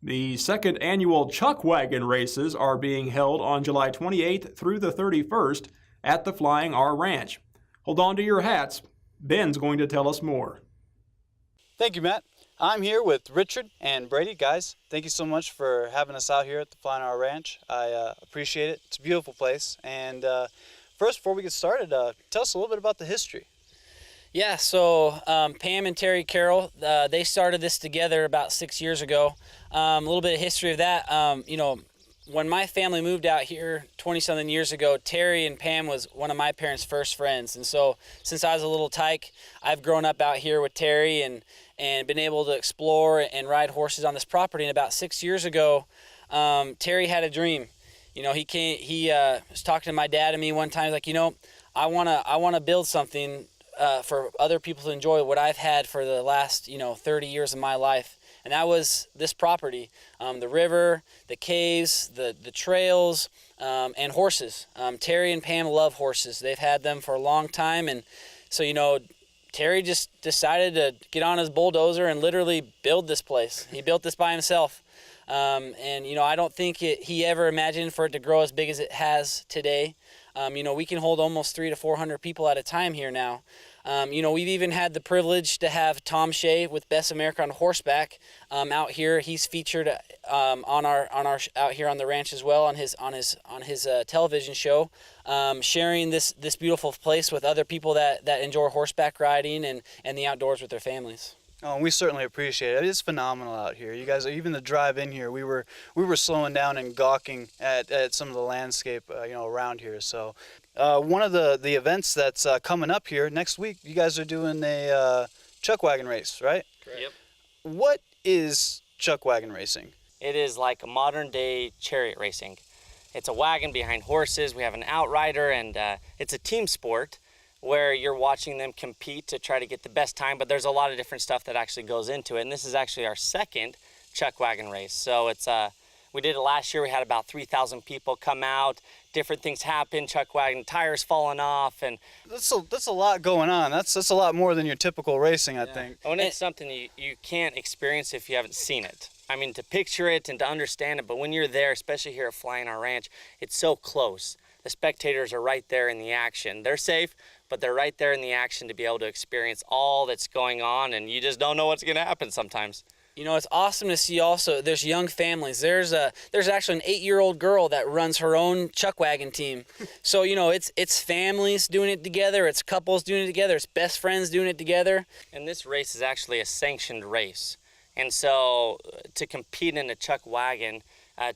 The second annual Chuck Wagon races are being held on July 28th through the 31st at the Flying R Ranch. Hold on to your hats. Ben's going to tell us more. Thank you, Matt. I'm here with Richard and Brady. Guys, thank you so much for having us out here at the Flying R Ranch. I appreciate it. It's a beautiful place. And first, before we get started, tell us a little bit about the history. Yeah, so Pam and Terry Carroll, they started this together about 6 years ago. A little bit of history of that. When my family moved out here 20-something years ago, Terry and Pam was one of my parents' first friends. And so since I was a little tyke, I've grown up out here with Terry and been able to explore and ride horses on this property. And about 6 years ago, Terry had a dream. He was talking to my dad and me one time, like, I want to build something for other people to enjoy what I've had for the last 30 years of my life, and that was this property, the river, the caves, the trails, and horses. Terry and Pam love horses. They've had them for a long time, and so Terry just decided to get on his bulldozer and literally build this place. He built this by himself, and I don't think he ever imagined for it to grow as big as it has today. We can hold almost 300 to 400 people at a time here now. We've even had the privilege to have Tom Shea with Best America on Horseback out here. He's featured on our out here on the ranch as well on his television show, sharing this beautiful place with other people that enjoy horseback riding and the outdoors with their families. Oh, we certainly appreciate it. It is phenomenal out here. You guys, even the drive in here, we were slowing down and gawking at some of the landscape, around here. So, one of the events that's coming up here next week, you guys are doing a chuck wagon race, right? Correct. Yep. What is chuck wagon racing? It is like a modern day chariot racing. It's a wagon behind horses. We have an outrider, and it's a team sport where you're watching them compete to try to get the best time, but there's a lot of different stuff that actually goes into it. And this is actually our second chuck wagon race. So it's we did it last year. We had about 3,000 people come out. Different things happen. Chuck wagon tires falling off, and that's a lot going on. That's a lot more than your typical racing, I think. And it's something you can't experience if you haven't seen it. I mean, to picture it and to understand it, but when you're there, especially here at Flying R Ranch, it's so close. The spectators are right there in the action. They're safe, but they're right there in the action to be able to experience all that's going on, and you just don't know what's going to happen sometimes. It's awesome to see also there's young families. There's actually an 8-year-old girl that runs her own chuck wagon team. So, it's families doing it together, it's couples doing it together, it's best friends doing it together. And this race is actually a sanctioned race. And so to compete in a chuck wagon,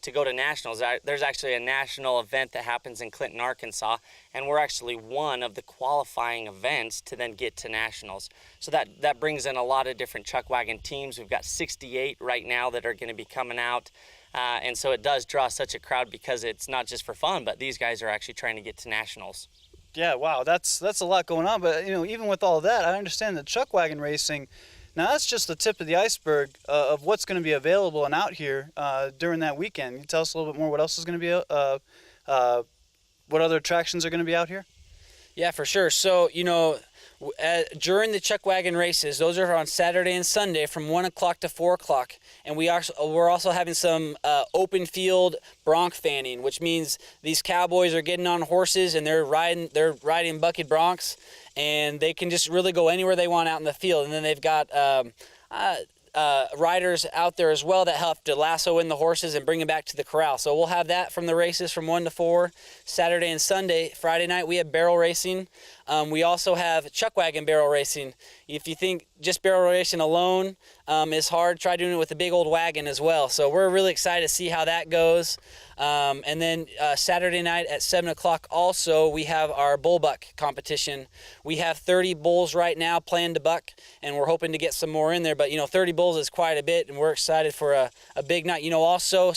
to go to nationals, there's actually a national event that happens in Clinton, Arkansas, and we're actually one of the qualifying events to then get to nationals. So that brings in a lot of different chuck wagon teams. We've got 68 right now that are going to be coming out, and so it does draw such a crowd because it's not just for fun, but these guys are actually trying to get to nationals. Yeah, wow, that's a lot going on. But even with all that, I understand that chuck wagon racing. Now, that's just the tip of the iceberg of what's going to be available and out here during that weekend. Can you tell us a little bit more what else is going to be, what other attractions are going to be out here? Yeah, for sure. So, during the chuck wagon races, those are on Saturday and Sunday from 1 o'clock to 4 o'clock. And we're also having some open field bronc fanning, which means these cowboys are getting on horses and they're riding bucket broncs, and they can just really go anywhere they want out in the field. And then they've got riders out there as well that help to lasso in the horses and bring them back to the corral. So we'll have that from the races from 1 to 4, Saturday and Sunday. Friday night we have barrel racing. We also have chuck wagon barrel racing. If you think just barrel racing alone is hard, try doing it with a big old wagon as well. So we're really excited to see how that goes. And then Saturday night at 7 o'clock also, we have our bull buck competition. We have 30 bulls right now planned to buck, and we're hoping to get some more in there. But, 30 bulls is quite a bit, and we're excited for a big night. Also,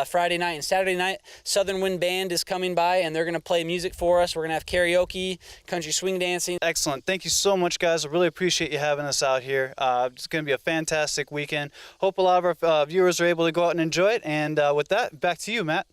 Friday night and Saturday night, Southern Wind Band is coming by, and they're going to play music for us. We're going to have karaoke, country swing dancing. Excellent. Thank you so much, guys. I really appreciate you having us out here. It's going to be a fantastic weekend. Hope a lot of our viewers are able to go out and enjoy it. And with that, back to you, Matt.